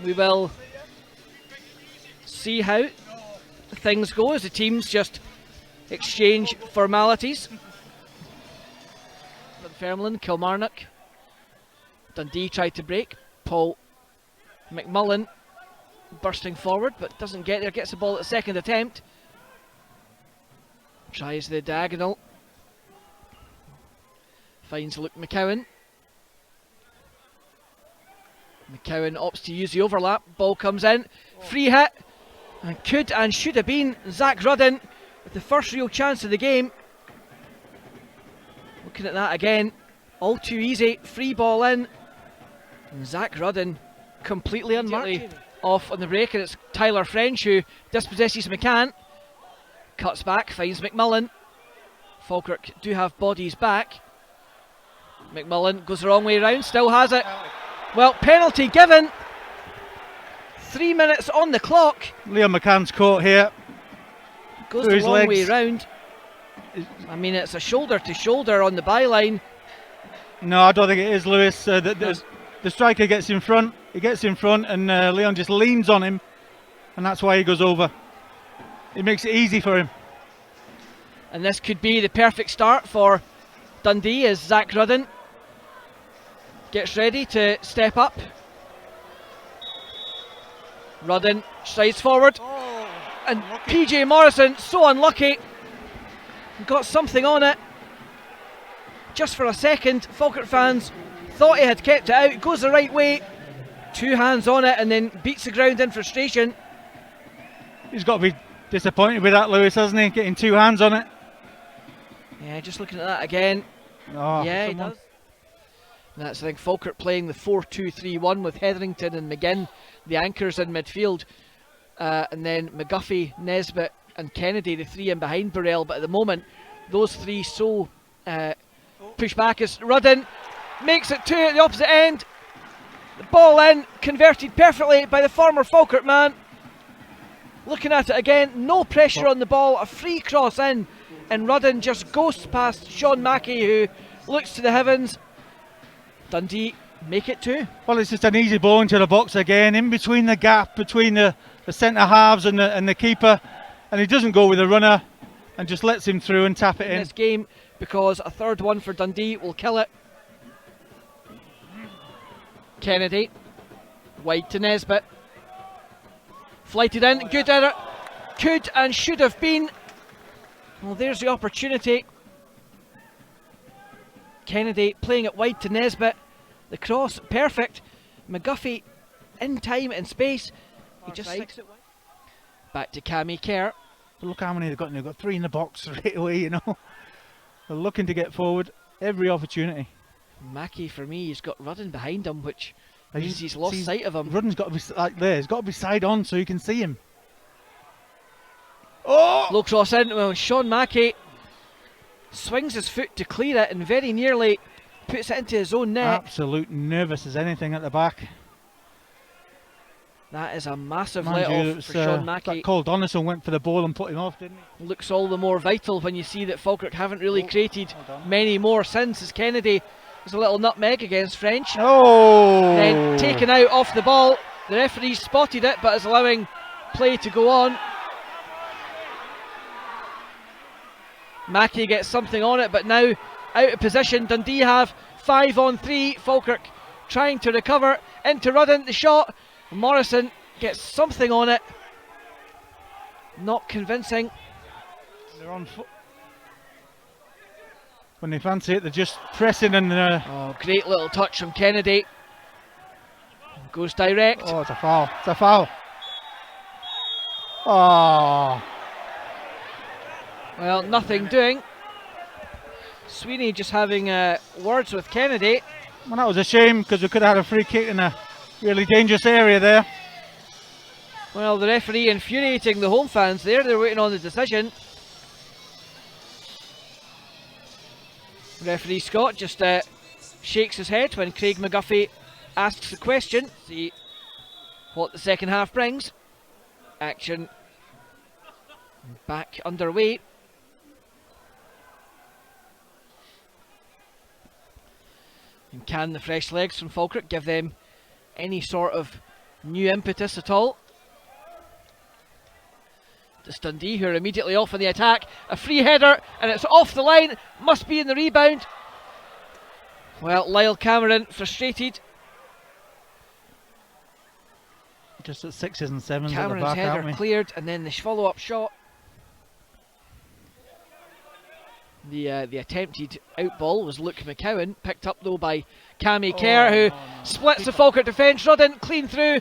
We will see how things go as the teams just exchange formalities. Dunfermline, Kilmarnock. Dundee tried to break. Paul McMullen bursting forward but doesn't get there, gets the ball at the second attempt. Tries the diagonal. Finds Luke McCowan. McCowan opts to use the overlap. Ball comes in. Free hit. And could and should have been Zach Rudden with the first real chance of the game. Looking at that again. All too easy. Free ball in. And Zach Rudden completely unmarked. Off on the break, and it's Tyler French who dispossesses McCann. Cuts back, finds McMullen. Falkirk do have bodies back. McMullen goes the wrong way around, still has it. Well, penalty given. 3 minutes on the clock. Liam McCann's caught here. Goes the long way around. I mean, it's a shoulder to shoulder on the byline. No, I don't think it is, Lewis. The striker gets in front. He gets in front, and Leon just leans on him, and that's why he goes over. It makes it easy for him. And this could be the perfect start for Dundee as Zach Rudden gets ready to step up. Rudden strides forward, and PJ Morrison, so unlucky, got something on it. Just for a second, Falkirk fans thought he had kept it out, goes the right way, 2 hands on it, and then beats the ground in frustration. He's got to be disappointed with that, Lewis, hasn't he? Getting 2 hands on it. Yeah, just looking at that again. Oh, yeah, he does. That's, I think, Falkirk playing the 4-2-3-1 with Hetherington and McGinn, the anchors in midfield. And then McGuffey, Nesbitt and Kennedy, the 3 in behind Burrell. But at the moment, those 3 so push back as Rudden makes it 2 at the opposite end. The ball in, converted perfectly by the former Falkirk man. Looking at it again, no pressure on the ball, a free cross in, and Rudden just ghosts past Sean Mackey, who looks to the heavens. Dundee make it 2. Well, it's just an easy ball into the box again, in between the gap between the centre halves and the keeper, and he doesn't go with the runner and just lets him through and tap it in. This game, because a third one for Dundee will kill it. Kennedy, wide to Nesbitt, flighted in, good error, could and should have been. Well, there's the opportunity. Kennedy playing it wide to Nesbitt, the cross perfect. McGuffey in time and space, he just sticks it wide. Back to Cammy Kerr. Look how many they've got. They've got 3 in the box straight away, you know. They're looking to get forward every opportunity. Mackey, for me, he's got Rudden behind him, which means he's lost sight of him. Rudden's got to be like there. He's got to be side on so you can see him. Oh! Low cross in. Well, Sean Mackey swings his foot to clear it and very nearly puts it into his own net. Absolute nervous as anything at the back. That is a massive let-off for Sean Mackey. Cole Donaldson went for the ball and put him off, didn't he? Looks all the more vital when you see that Falkirk haven't really created many more since, as Kennedy was a little nutmeg against French. Oh! Then taken out off the ball. The referee spotted it but is allowing play to go on. Mackey gets something on it, but now out of position. Dundee have 5 on 3. Falkirk trying to recover into Rudden. The shot. Morrison gets something on it. Not convincing. They're on foot. When they fancy it, they're just pressing and oh, great little touch from Kennedy. Goes direct. Oh, it's a foul. It's a foul. Oh. Well, nothing doing. Sweeney just having words with Kennedy. Well, that was a shame because we could have had a free kick in a really dangerous area there. Well, the referee infuriating the home fans there. They're waiting on the decision. Referee Scott just shakes his head when Craig McGuffey asks the question. See what the second half brings. Action back underway. And can the fresh legs from Falkirk give them any sort of new impetus at all. It's Dundee who are immediately off on the attack. A free header and it's off the line. Must be in the rebound. Well, Lyle Cameron frustrated. Just at 6s and 7s Cameron's at the back, header aren't we? cleared, and then the follow-up shot. The attempted out ball was Luke McCowan, picked up though by Cammy Kerr, who splits the Falkirk defence. Rudden clean through,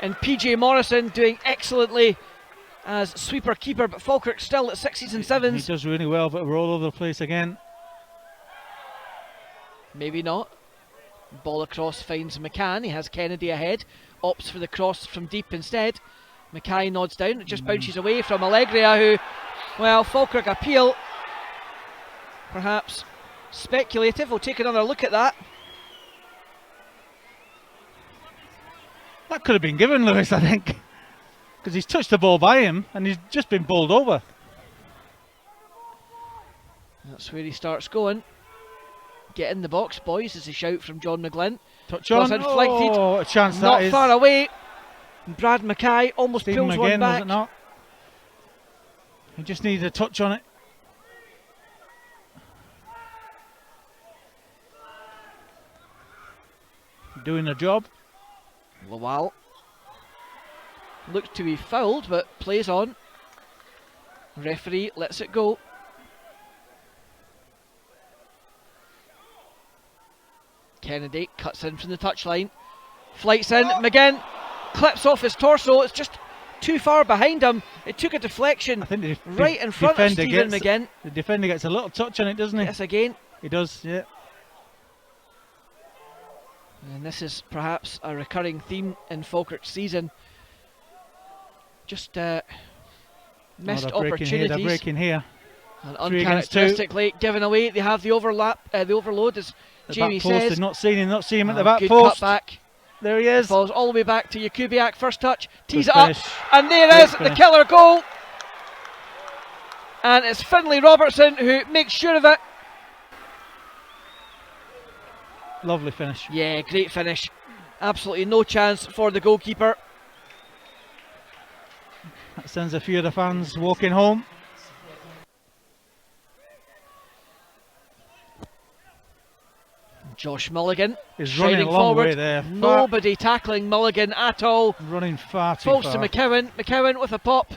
and PJ Morrison doing excellently as sweeper keeper, but Falkirk still at 6s and 7s. He does really well, but we're all over the place again. Maybe not. Ball across finds McCann. He has Kennedy ahead. Opts for the cross from deep instead. Mackay nods down. It just bounces away from Allegria, who, well, Falkirk appeal. Perhaps speculative. We'll take another look at that. That could have been given, Lewis, I think. Because he's touched the ball by him and he's just been bowled over. That's where he starts going. Get in the box, boys, is a shout from John McGlynn. Touch on. Oh, a chance not that is. far away. Brad Mackay almost Stephen pulls McGinn, one back. was it not? He just needed a touch on it. Doing the job. Lawal looks to be fouled, but plays on. Referee lets it go. Kennedy cuts in from the touchline, flights in. McGinn clips off his torso. It's just too far behind him. It took a deflection I think the right in front of Stephen McGinn. The defender gets a little touch on it, doesn't he? Yes, again. He does, yeah. And this is perhaps a recurring theme in Falkirk's season. Just missed opportunities. They're breaking here. And uncharacteristically given away. They have the overlap, the overload, as The Jamie back post, says. they've not seen him at the back good post. Cut back. There he is. Falls all the way back to Jakubiak. First touch, tees Good it up, finish. and there Great is finish. the killer goal. And it's Finlay Robertson who makes sure of it. Lovely finish. Yeah, great finish. Absolutely no chance for the goalkeeper. That sends a few of the fans walking home. Josh Mulligan He's running shining a long forward. way there. Nobody tackling Mulligan at all. Running far too Falls far. to McCowan. McCowan with a pop.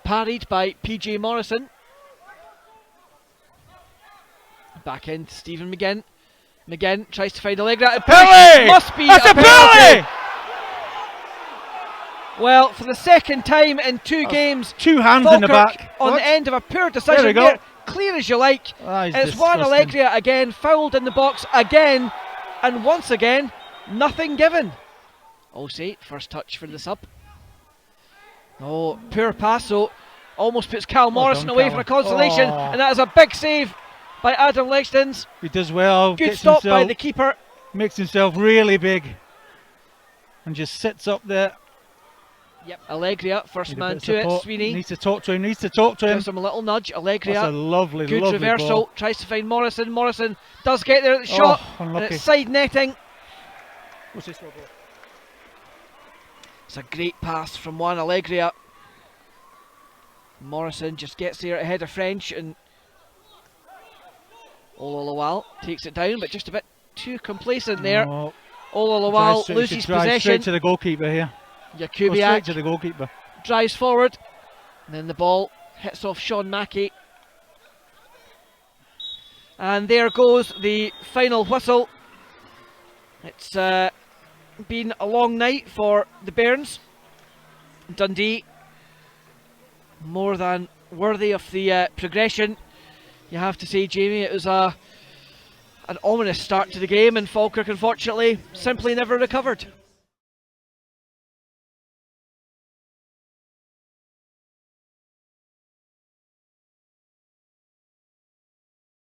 Parried by PJ Morrison. Back in to Stephen McGinn. McGinn tries to find Allegra. Penalty! Must be That's a penalty! Well, for the second time in two games, Two hands in the Falkirk back. on What? the end of a poor There we decision. go. There, clear as you like. That is It's Juan disgusting. Allegria again, fouled in the box again, and once again, nothing given. Olsey, first touch for the sub. Oh, poor pass, so almost puts Cal Morrison done, away Cal. for a consolation, Oh. and that is a big save by Adam Lextons. He does well. Good Gets stop by himself, the keeper. makes himself really big, and just sits up there. Yep, Allegria, first Need a man bit of to it. support. Sweeney Needs to talk to him. Gives him him a little nudge. That's a Allegria, lovely, good lovely reversal. ball. Tries to find Morrison. Morrison does get there at the shot, and unlucky. it's side netting. What's this logo? It's a great pass from Juan Allegria. Morrison just gets there ahead of French, and Ola Lawal takes it down, but just a bit too complacent there. Oh, Ola Lawal loses drive possession. straight to the goalkeeper here. Go straight Jakubiak to the goalkeeper. drives forward, and then the ball hits off Sean Mackey. And there goes the final whistle. It's been a long night for the Bairns. Dundee more than worthy of the progression. You have to say, Jamie, it was an ominous start to the game, and Falkirk unfortunately simply never recovered.